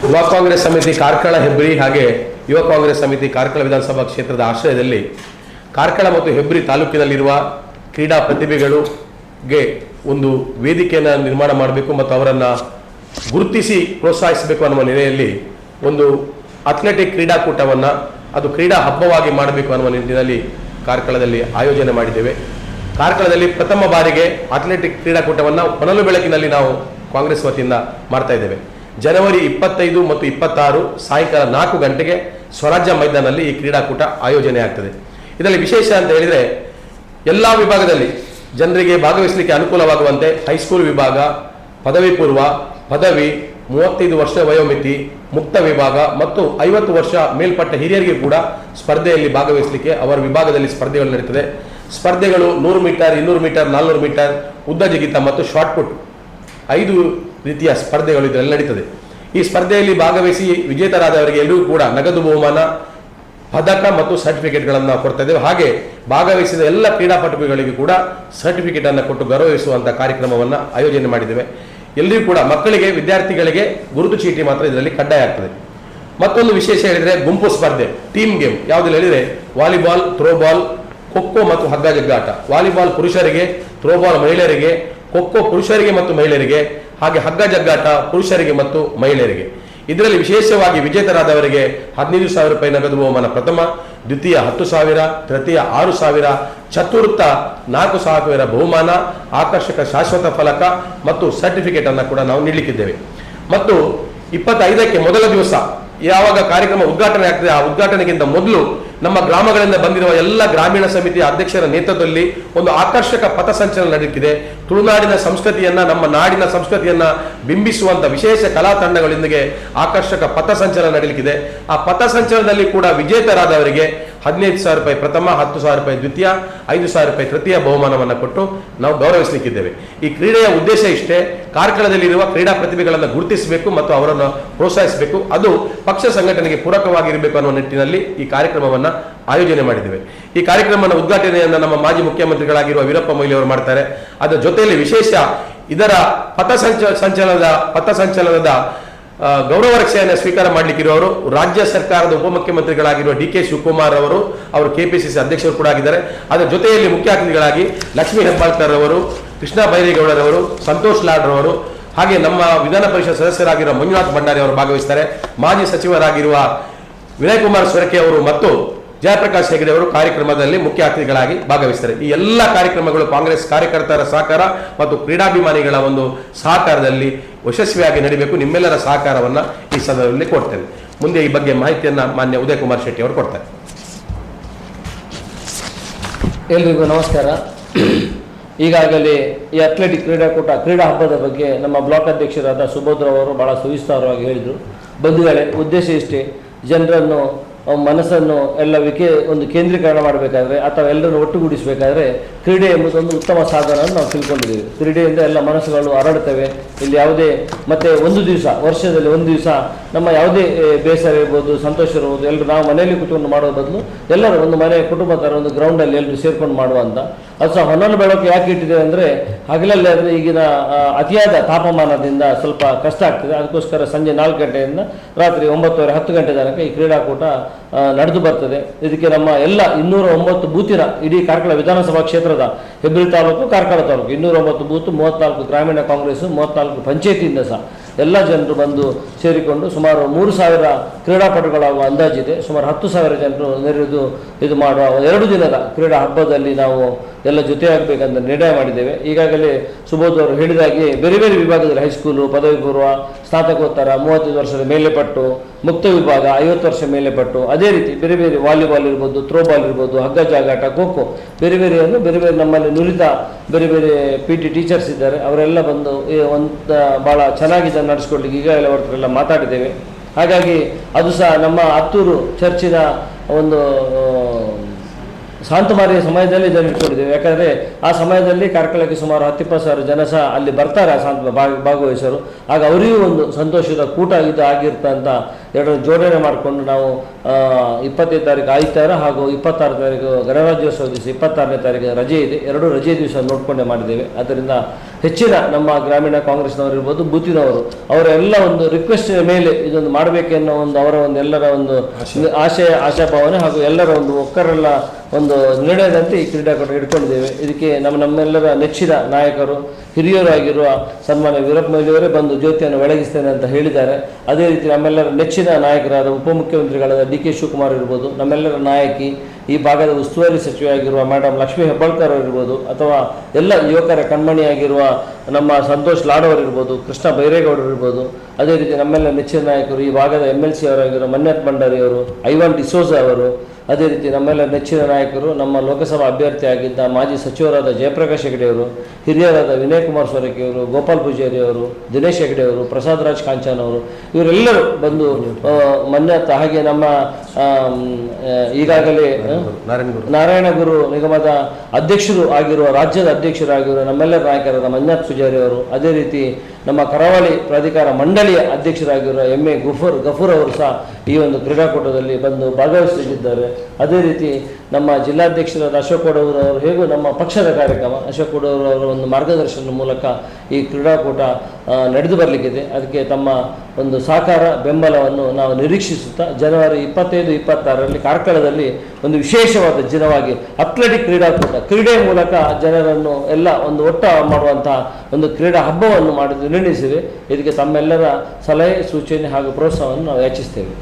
ಯುವ ಕಾಂಗ್ರೆಸ್ ಸಮಿತಿ ಕಾರ್ಕಳ ಹೆಬ್ರಿ ಹಾಗೆ ಯುವ ಕಾಂಗ್ರೆಸ್ ಸಮಿತಿ ಕಾರ್ಕಳ ವಿಧಾನಸಭಾ ಕ್ಷೇತ್ರದ ಆಶ್ರಯದಲ್ಲಿ ಕಾರ್ಕಳ ಮತ್ತು ಹೆಬ್ರಿ ತಾಲೂಕಿನಲ್ಲಿರುವ ಕ್ರೀಡಾ ಪ್ರತಿಭೆಗಳಿಗೆ ಒಂದು ವೇದಿಕೆಯನ್ನು ನಿರ್ಮಾಣ ಮಾಡಬೇಕು ಮತ್ತು ಅವರನ್ನು ಗುರುತಿಸಿ ಪ್ರೋತ್ಸಾಹಿಸಬೇಕು ಅನ್ನುವ ನೆಲೆಯಲ್ಲಿ ಒಂದು ಅಥ್ಲೆಟಿಕ್ ಕ್ರೀಡಾಕೂಟವನ್ನು ಅದು ಕ್ರೀಡಾ ಹಬ್ಬವಾಗಿ ಮಾಡಬೇಕು ಅನ್ನುವ ನಿಟ್ಟಿನಲ್ಲಿ ಕಾರ್ಕಳದಲ್ಲಿ ಆಯೋಜನೆ ಮಾಡಿದ್ದೇವೆ. ಕಾರ್ಕಳದಲ್ಲಿ ಪ್ರಥಮ ಬಾರಿಗೆ ಅಥ್ಲೆಟಿಕ್ ಕ್ರೀಡಾಕೂಟವನ್ನು ಹೊನಲು ಬೆಳಕಿನಲ್ಲಿ ನಾವು ಕಾಂಗ್ರೆಸ್ ವತಿಯಿಂದ ಮಾಡ್ತಾ ಇದ್ದೇವೆ. ಜನವರಿ 25 ಮತ್ತು 26 ಸಾಯಂಕಾಲ 4 ಗಂಟೆಗೆ ಸ್ವರಾಜ್ಯ ಮೈದಾನದಲ್ಲಿ ಈ ಕ್ರೀಡಾಕೂಟ ಆಯೋಜನೆ ಆಗ್ತದೆ. ಇದರಲ್ಲಿ ವಿಶೇಷ ಅಂತ ಹೇಳಿದರೆ ಎಲ್ಲ ವಿಭಾಗದಲ್ಲಿ ಜನರಿಗೆ ಭಾಗವಹಿಸಲಿಕ್ಕೆ ಅನುಕೂಲವಾಗುವಂತೆ ಹೈಸ್ಕೂಲ್ ವಿಭಾಗ, ಪದವಿ ಪೂರ್ವ, ಪದವಿ, 35 ವರ್ಷ ವಯೋಮಿತಿ, ಮುಕ್ತ ವಿಭಾಗ ಮತ್ತು 50 ವರ್ಷ ಮೇಲ್ಪಟ್ಟ ಹಿರಿಯರಿಗೆ ಕೂಡ ಸ್ಪರ್ಧೆಯಲ್ಲಿ ಭಾಗವಹಿಸಲಿಕ್ಕೆ ಅವರ ವಿಭಾಗದಲ್ಲಿ ಸ್ಪರ್ಧೆಗಳು ನಡೀತದೆ. ಸ್ಪರ್ಧೆಗಳು 100 ಮೀಟರ್, 200 ಮೀಟರ್, 400 ಮೀಟರ್, ಉದ್ದ ಜಿಗಿತ ಮತ್ತು ಶಾರ್ಟ್ ಪುಟ್ 5 ರೀತಿಯ ಸ್ಪರ್ಧೆಗಳು ಇದರಲ್ಲಿ ನಡೀತದೆ. ಈ ಸ್ಪರ್ಧೆಯಲ್ಲಿ ಭಾಗವಹಿಸಿ ವಿಜೇತರಾದವರಿಗೆ ಎಲ್ಲರಿಗೂ ಕೂಡ ನಗದು ಬಹುಮಾನ, ಪದಕ ಮತ್ತು ಸರ್ಟಿಫಿಕೇಟ್ಗಳನ್ನು ನಾವು ಕೊಡ್ತಾ ಇದ್ದೇವೆ. ಹಾಗೆ ಭಾಗವಹಿಸಿದ ಎಲ್ಲ ಕ್ರೀಡಾಪಟುಗಳಿಗೆ ಕೂಡ ಸರ್ಟಿಫಿಕೇಟ್ ಅನ್ನು ಕೊಟ್ಟು ಗೌರವಿಸುವಂಥ ಕಾರ್ಯಕ್ರಮವನ್ನು ಆಯೋಜನೆ ಮಾಡಿದ್ದೇವೆ. ಎಲ್ಲರಿಗೂ ಕೂಡ ಮಕ್ಕಳಿಗೆ, ವಿದ್ಯಾರ್ಥಿಗಳಿಗೆ ಗುರುತು ಚೀಟಿ ಮಾತ್ರ ಇದರಲ್ಲಿ ಕಡ್ಡಾಯ ಆಗ್ತದೆ. ಮತ್ತೊಂದು ವಿಶೇಷ ಹೇಳಿದರೆ ಗುಂಪು ಸ್ಪರ್ಧೆ, ಟೀಮ್ ಗೇಮ್ ಯಾವುದೆಲ್ಲ ಹೇಳಿದರೆ ವಾಲಿಬಾಲ್, ಥ್ರೋಬಾಲ್, ಖೋಖೋ ಮತ್ತು ಹಗ್ಗ ಜಗ್ಗಾಟ. ವಾಲಿಬಾಲ್ ಪುರುಷರಿಗೆ, ಥ್ರೋಬಾಲ್ ಮಹಿಳೆಯರಿಗೆ, ಖೋಖೋ ಪುರುಷರಿಗೆ ಮತ್ತು ಮಹಿಳೆಯರಿಗೆ, ಹಾಗೆ ಹಗ್ಗ ಜಗ್ಗಾಟ ಪುರುಷರಿಗೆ ಮತ್ತು ಮಹಿಳೆಯರಿಗೆ. ಇದರಲ್ಲಿ ವಿಶೇಷವಾಗಿ ವಿಜೇತರಾದವರಿಗೆ 15,000 ರೂಪಾಯಿ ನಗದು ಬಹುಮಾನ ಪ್ರಥಮ, ದ್ವಿತೀಯ 10,000, ತೃತೀಯ 6,000, ಚತುರ್ಥ 4,000 ಬಹುಮಾನ, ಆಕರ್ಷಕ ಶಾಶ್ವತ ಫಲಕ ಮತ್ತು ಸರ್ಟಿಫಿಕೇಟ್ ಅನ್ನು ಕೂಡ ನಾವು ನೀಡಲಿಕ್ಕಿದ್ದೇವೆ. ಮತ್ತು 25ಕ್ಕೆ ಮೊದಲ ದಿವಸ ಯಾವಾಗ ಕಾರ್ಯಕ್ರಮ ಉದ್ಘಾಟನೆ ಆಗ್ತದೆ ಆ ಉದ್ಘಾಟನೆಗಿಂತ ಮೊದಲು ನಮ್ಮ ಗ್ರಾಮಗಳಿಂದ ಬಂದಿರುವ ಎಲ್ಲ ಗ್ರಾಮೀಣ ಸಮಿತಿಯ ಅಧ್ಯಕ್ಷರ ನೇತೃತ್ವದಲ್ಲಿ ಒಂದು ಆಕರ್ಷಕ ಪಥಸಂಚಲನ ನಡೆಯುತ್ತಿದೆ. ತುಳುನಾಡಿನ ಸಂಸ್ಕೃತಿಯನ್ನ, ನಮ್ಮ ನಾಡಿನ ಸಂಸ್ಕೃತಿಯನ್ನ ಬಿಂಬಿಸುವಂತ ವಿಶೇಷ ಕಲಾ ತಂಡಗಳೊಂದಿಗೆ ಆಕರ್ಷಕ ಪಥಸಂಚಲನ ನಡೆಯಲಿಕ್ಕಿದೆ. ಆ ಪಥಸಂಚಲನದಲ್ಲಿ ಕೂಡ ವಿಜೇತರಾದವರಿಗೆ 15,000 ರೂಪಾಯಿ ಪ್ರಥಮ, 10,000 ರೂಪಾಯಿ ದ್ವಿತೀಯ, 5,000 ರೂಪಾಯಿ ತೃತೀಯ ಬಹುಮಾನವನ್ನು ಕೊಟ್ಟು ನಾವು ಗೌರವಿಸಲಿಕ್ಕಿದ್ದೇವೆ. ಈ ಕ್ರೀಡೆಯ ಉದ್ದೇಶ ಇಷ್ಟೇ, ಕಾರ್ಕಳದಲ್ಲಿರುವ ಕ್ರೀಡಾ ಪ್ರತಿಭೆಗಳನ್ನು ಗುರುತಿಸಬೇಕು ಮತ್ತು ಅವರನ್ನು ಪ್ರೋತ್ಸಾಹಿಸಬೇಕು. ಅದು ಪಕ್ಷ ಸಂಘಟನೆಗೆ ಪೂರಕವಾಗಿರಬೇಕು ಅನ್ನುವ ನಿಟ್ಟಿನಲ್ಲಿ ಈ ಕಾರ್ಯಕ್ರಮವನ್ನು ಆಯೋಜನೆ ಮಾಡಿದ್ದೇವೆ. ಈ ಕಾರ್ಯಕ್ರಮದ ಉದ್ಘಾಟನೆಯನ್ನು ನಮ್ಮ ಮಾಜಿ ಮುಖ್ಯಮಂತ್ರಿಗಳಾಗಿರುವ ವೀರಪ್ಪ ಮೊಯ್ಲಿ ಅವರು ಮಾಡ್ತಾರೆ. ಅದರ ಜೊತೆಯಲ್ಲಿ ವಿಶೇಷ ಇದರ ಪಥಸಂಚಲನದ ಗೌರವ ರಕ್ಷೆಯನ್ನು ಸ್ವೀಕಾರ ಮಾಡಲಿಕ್ಕಿರುವವರು ರಾಜ್ಯ ಸರ್ಕಾರದ ಉಪಮುಖ್ಯಮಂತ್ರಿಗಳಾಗಿರುವ ಡಿ ಕೆ ಶಿವಕುಮಾರ್ ಅವರು ಕೆಪಿಸಿಸಿ ಅಧ್ಯಕ್ಷರು ಕೂಡ ಆಗಿದ್ದಾರೆ. ಅದರ ಜೊತೆಯಲ್ಲಿ ಮುಖ್ಯ ಅತಿಥಿಗಳಾಗಿ ಲಕ್ಷ್ಮೀ ಹೆಬ್ಬಾಳ್ಕರ್ ಅವರು, ಕೃಷ್ಣ ಬೈರೇಗೌಡರವರು, ಸಂತೋಷ್ ಲಾಡ್ರವರು, ಹಾಗೆ ನಮ್ಮ ವಿಧಾನ ಪರಿಷತ್ ಸದಸ್ಯರಾಗಿರುವ ಮಂಜುನಾಥ್ ಭಂಡಾರಿ ಅವರು ಭಾಗವಹಿಸ್ತಾರೆ. ಮಾಜಿ ಸಚಿವರಾಗಿರುವ ವಿನಯ್ ಕುಮಾರ್ ಸೊರಕೆ ಅವರು ಮತ್ತು ಜಯಪ್ರಕಾಶ್ ಹೆಗಡೆ ಅವರು ಕಾರ್ಯಕ್ರಮದಲ್ಲಿ ಮುಖ್ಯ ಅತಿಥಿಗಳಾಗಿ ಭಾಗವಹಿಸ್ತಾರೆ. ಈ ಎಲ್ಲ ಕಾರ್ಯಕ್ರಮಗಳು ಕಾಂಗ್ರೆಸ್ ಕಾರ್ಯಕರ್ತರ ಸಹಕಾರ ಮತ್ತು ಕ್ರೀಡಾಭಿಮಾನಿಗಳ ಒಂದು ಸಹಕಾರದಲ್ಲಿ ಯಶಸ್ವಿಯಾಗಿ ನಡೀಬೇಕು. ನಿಮ್ಮೆಲ್ಲರ ಸಹಕಾರವನ್ನು ಈ ಸಂದರ್ಭದಲ್ಲಿ ಕೊಡ್ತೇನೆ. ಮುಂದೆ ಈ ಬಗ್ಗೆ ಮಾಹಿತಿಯನ್ನು ಮಾನ್ಯ ಉದಯ್ ಕುಮಾರ್ ಶೆಟ್ಟಿ ಅವರು ಕೊಡ್ತಾರೆ. ಎಲ್ರಿಗೂ ನಮಸ್ಕಾರ. ಈಗಾಗಲೇ ಈ ಅಥ್ಲೆಟಿಕ್ ಕ್ರೀಡಾ ಹಬ್ಬದ ಬಗ್ಗೆ ನಮ್ಮ ಬ್ಲಾಕ್ ಅಧ್ಯಕ್ಷರಾದ ಸುಬೋಧ್ ಅವರು ಬಹಳ ಸವಿಸ್ತಾರವಾಗಿ ಹೇಳಿದರು. ಬಂಧುಗಳೇ, ಉದ್ದೇಶ ಇಷ್ಟೇ, ಜನರನ್ನು ಮನಸ್ಸನ್ನು ಎಲ್ಲ ಒಂದು ಕೇಂದ್ರೀಕರಣ ಮಾಡಬೇಕಾದ್ರೆ ಅಥವಾ ಎಲ್ಲರನ್ನು ಒಟ್ಟುಗೂಡಿಸಬೇಕಾದ್ರೆ ಕ್ರೀಡೆ ಎಂಬುದೊಂದು ಉತ್ತಮ ಸಾಧನ ನಾವು ತಿಳ್ಕೊಂಡಿದ್ದೀವಿ. ಕ್ರೀಡೆಯಿಂದ ಎಲ್ಲ ಮನಸ್ಸುಗಳು ಹರಡುತ್ತವೆ. ಇಲ್ಲಿ ಯಾವುದೇ ಮತ್ತೆ ಒಂದು ದಿವಸ, ವರ್ಷದಲ್ಲಿ ಒಂದು ದಿವಸ ನಮ್ಮ ಯಾವುದೇ ಬೇಸರ ಇರ್ಬೋದು, ಸಂತೋಷ ಇರ್ಬೋದು, ಎಲ್ಲರೂ ನಾವು ಮನೆಯಲ್ಲಿ ಕೂತ್ಕೊಂಡು ಮಾಡೋ ಬದಲು ಎಲ್ಲರೂ ಒಂದು ಮನೆ ಕುಟುಂಬ ಥರ ಒಂದು ಗ್ರೌಂಡಲ್ಲಿ ಎಲ್ಲರೂ ಸೇರ್ಕೊಂಡು ಮಾಡುವಂಥ. ಅದು ಸಹ ಹೊನಲು ಬೆಳಕು ಯಾಕೆ ಇಟ್ಟಿದೆ ಅಂದರೆ ಹಗಲಲ್ಲಿ ಆದರೆ ಈಗಿನ ಅತಿಯಾದ ತಾಪಮಾನದಿಂದ ಸ್ವಲ್ಪ ಕಷ್ಟ ಆಗ್ತದೆ. ಅದಕ್ಕೋಸ್ಕರ ಸಂಜೆ 4 ಗಂಟೆಯಿಂದ ರಾತ್ರಿ 9:30, 10 ಗಂಟೆ ತನಕ ಈ ಕ್ರೀಡಾಕೂಟ ನಡೆದು ಬರ್ತದೆ. ಇದಕ್ಕೆ ನಮ್ಮ ಎಲ್ಲ 209 ಬೂತಿನ ಇಡೀ ಕಾರ್ಕಳ ವಿಧಾನಸಭಾ ಕ್ಷೇತ್ರದ ಹೆಬ್ರಿ ತಾಲೂಕು, ಕಾರ್ಕಳ ತಾಲೂಕು 209 ಬೂತು, 34 ಗ್ರಾಮೀಣ ಕಾಂಗ್ರೆಸ್, 34 ಪಂಚಾಯತಿಯಿಂದ ಸಹ ಎಲ್ಲ ಜನರು ಬಂದು ಸೇರಿಕೊಂಡು ಸುಮಾರು 3,000 ಕ್ರೀಡಾಪಟುಗಳಾಗುವ ಅಂದಾಜಿದೆ. ಸುಮಾರು 10,000 ಜನರು ನೆರೆದು ಇದು ಮಾಡುವ 2 ದಿನದ ಕ್ರೀಡಾ ಹಬ್ಬದಲ್ಲಿ ನಾವು ಎಲ್ಲ ಜೊತೆಯಾಗಬೇಕಂತ ನಿರ್ಣಯ ಮಾಡಿದ್ದೇವೆ. ಈಗಾಗಲೇ ಸುಬೋಧ್ ಅವರು ಹೇಳಿದಾಗೆ ಬೇರೆ ಬೇರೆ ವಿಭಾಗದಲ್ಲಿ ಹೈಸ್ಕೂಲು, ಪದವಿ ಪೂರ್ವ, ಸ್ನಾತಕೋತ್ತರ, 35 ವರ್ಷದ ಮೇಲೆ ಪಟ್ಟು, ಮುಕ್ತ ವಿಭಾಗ 50 ವರ್ಷ ಮೇಲೆ ಪಟ್ಟು, ಅದೇ ರೀತಿ ಬೇರೆ ಬೇರೆ ವಾಲಿಬಾಲ್ ಇರ್ಬೋದು, ಥ್ರೋಬಾಲ್ ಇರ್ಬೋದು, ಹಗ್ಗ ಜಾಗಾಟ, ಖೋಖೋ, ಬೇರೆ ಬೇರೆ ನಮ್ಮಲ್ಲಿ ನುರಿತ ಬೇರೆ ಬೇರೆ PT ಟೀಚರ್ಸ್ ಇದ್ದಾರೆ. ಅವರೆಲ್ಲ ಬಂದು ಒಂದು ಭಾಳ ಚೆನ್ನಾಗಿ ಇದನ್ನು ನಡೆಸ್ಕೊಳ್ಳಿಕ್ಕೆ ಈಗಾಗಲೇ ಅವರೆಲ್ಲ ಮಾತಾಡಿದ್ದೇವೆ. ಹಾಗಾಗಿ ಅದು ಸಹ ನಮ್ಮ ಹತ್ತೂರು ಚರ್ಚಿನ ಒಂದು ಶಾಂತಮಾರಿಯ ಸಮಯದಲ್ಲಿ ಇದನ್ನು ಇಟ್ಕೊಂಡಿದ್ದೇವೆ. ಯಾಕಂದರೆ ಆ ಸಮಯದಲ್ಲಿ ಕಾರ್ಕಳಕ್ಕೆ ಸುಮಾರು 10-20 ಜನ ಸಹ ಅಲ್ಲಿ ಬರ್ತಾರೆ ಆ ಭಾಗವಹಿಸರು. ಆಗ ಅವರಿಗೂ ಒಂದು ಸಂತೋಷದ ಕೂಟ ಆಗಿರ್ತಂಥ ಎರಡನ್ನು ಜೋಡಣೆ ಮಾಡಿಕೊಂಡು ನಾವು 25ನೇ ತಾರೀಕು ಆದಿತ್ಯವಾರ ಹಾಗೂ 26ನೇ ತಾರೀಕು ಗಣರಾಜ್ಯೋತ್ಸವ ದಿವಸ 26ನೇ ತಾರೀಕು ರಜೆ ಇದೆ. 2 ರಜೆ ದಿವಸ ನೋಡಿಕೊಂಡೇ ಮಾಡಿದ್ದೇವೆ. ಆದ್ದರಿಂದ ಹೆಚ್ಚಿನ ನಮ್ಮ ಗ್ರಾಮೀಣ ಕಾಂಗ್ರೆಸ್ನವರು ಇರ್ಬೋದು, ಬೂತಿನವರು ಅವರೆಲ್ಲ ಒಂದು ರಿಕ್ವೆಸ್ಟಿನ ಮೇಲೆ ಇದೊಂದು ಮಾಡಬೇಕೆನ್ನೋ ಒಂದು ಅವರ ಒಂದು ಎಲ್ಲರ ಒಂದು ಆಶಾಭಾವನೆ ಹಾಗೂ ಎಲ್ಲರ ಒಂದು ಒಕ್ಕರೆಲ್ಲ ಒಂದು ನಿರ್ಣಯದಂತೆ ಈ ಕ್ರೀಡಾಕೂಟ ಇಟ್ಕೊಂಡಿದ್ದೇವೆ. ಇದಕ್ಕೆ ನಮ್ಮೆಲ್ಲರ ನೆಚ್ಚಿನ ನಾಯಕರು ಹಿರಿಯರಾಗಿರುವ ಸನ್ಮಾನ್ಯ ವೀರಪ್ಪ ಮೊಯ್ಲಿಯವರೇ ಬಂದು ಜ್ಯೋತಿಯನ್ನು ಬೆಳಗಿಸ್ತೇನೆ ಅಂತ ಹೇಳಿದ್ದಾರೆ. ಅದೇ ರೀತಿ ನಮ್ಮೆಲ್ಲರ ನೆಚ್ಚಿನ ನಾಯಕರಾದ ಉಪಮುಖ್ಯಮಂತ್ರಿಗಳಾದ ಡಿ.ಕೆ. ಶಿವಕುಮಾರ್ ಇರ್ಬೋದು, ನಮ್ಮೆಲ್ಲರ ನಾಯಕಿ ಈ ಭಾಗದ ಉಸ್ತುವಾರಿ ಸಚಿವೆಯಾಗಿರುವ ಮೇಡಮ್ ಲಕ್ಷ್ಮೀ ಹೆಬ್ಬಾಳ್ಕರ್ ಅವರಿರ್ಬೋದು, ಅಥವಾ ಎಲ್ಲ ಯುವಕರ ಕಣ್ಮಣಿಯಾಗಿರುವ ನಮ್ಮ ಸಂತೋಷ್ ಲಾಡ್ ಅವರಿರ್ಬೋದು, ಕೃಷ್ಣ ಬೈರೇಗೌಡರು ಇರ್ಬೋದು, ಅದೇ ರೀತಿ ನಮ್ಮೆಲ್ಲ ನೆಚ್ಚಿನ ನಾಯಕರು ಈ ಭಾಗದ MLC ಅವರಾಗಿರೋ ಮನ್ಯತ್ ಭಂಡಾರಿ ಅವರು, ಐವಾನ್ ಡಿಸೋಜ ಅವರು, ಅದೇ ರೀತಿ ನಮ್ಮೆಲ್ಲ ನೆಚ್ಚಿನ ನಾಯಕರು ನಮ್ಮ ಲೋಕಸಭಾ ಅಭ್ಯರ್ಥಿಯಾಗಿದ್ದ ಮಾಜಿ ಸಚಿವರಾದ ಜಯಪ್ರಕಾಶ್ ಹೆಗಡೆ ಅವರು, ಹಿರಿಯರಾದ ವಿನಯ್ ಕುಮಾರ್ ಸೊರಕೆ ಅವರು, ಗೋಪಾಲ್ ಪೂಜಾರಿ ಅವರು, ದಿನೇಶ್ ಹೆಗಡೆ ಅವರು, ಪ್ರಸಾದ್ ರಾಜ್ ಕಾಂಚಾನ್ ಅವರು, ಇವರೆಲ್ಲರೂ ಬಂದು ಮನ್ಯತ್ ಹಾಗೆ ನಮ್ಮ ಈಗಾಗಲೇ ನಾರಾಯಣಗುರು ನಿಗಮದ ಅಧ್ಯಕ್ಷರು ಆಗಿರುವ ರಾಜ್ಯದ ಅಧ್ಯಕ್ಷರಾಗಿರುವ ನಮ್ಮೆಲ್ಲರ ನಾಯಕರಾದ ಮಂಜುನಾಥ್ ಪೂಜಾರಿ ಅವರು, ಅದೇ ರೀತಿ ನಮ್ಮ ಕರಾವಳಿ ಪ್ರಾಧಿಕಾರ ಮಂಡಳಿಯ ಅಧ್ಯಕ್ಷರಾಗಿರುವ MA ಗಫೂರ್ ಅವರು ಸಹ ಈ ಒಂದು ಕ್ರೀಡಾಕೂಟದಲ್ಲಿ ಬಂದು ಭಾಗವಹಿಸಲಿದ್ದಾರೆ. ಅದೇ ರೀತಿ ನಮ್ಮ ಜಿಲ್ಲಾಧ್ಯಕ್ಷರಾದ ಅಶೋಕ್ ಕೊಡೂರು ಅವರು ಹೇಗೂ ನಮ್ಮ ಪಕ್ಷದ ಕಾರ್ಯಕ್ರಮ ಅಶೋಕ್ ಕೊಡೂರು ಅವರ ಒಂದು ಮಾರ್ಗದರ್ಶನದ ಮೂಲಕ ಈ ಕ್ರೀಡಾಕೂಟ ನಡೆದು ಬರಲಿಕ್ಕಿದೆ. ಅದಕ್ಕೆ ತಮ್ಮ ಒಂದು ಸಹಕಾರ ಬೆಂಬಲವನ್ನು ನಾವು ನಿರೀಕ್ಷಿಸುತ್ತಾ ಜನವರಿ 25-26ರಲ್ಲಿ ಕಾರ್ಕಳದಲ್ಲಿ ಒಂದು ವಿಶೇಷವಾದ ದಿನವಾಗಿ ಅಥ್ಲೆಟಿಕ್ ಕ್ರೀಡಾಕೂಟ, ಕ್ರೀಡೆ ಮೂಲಕ ಜನರನ್ನು ಎಲ್ಲ ಒಂದು ಒಟ್ಟ ಮಾಡುವಂತಹ ಒಂದು ಕ್ರೀಡಾ ಹಬ್ಬವನ್ನು ಮಾಡಿ ನಿರ್ಣಯಿಸಿವೆ. ಇದಕ್ಕೆ ತಮ್ಮೆಲ್ಲರ ಸಲಹೆ ಸೂಚನೆ ಹಾಗೂ ಪ್ರೋತ್ಸಾಹವನ್ನು ನಾವು ಯಾಚಿಸ್ತೇವೆ.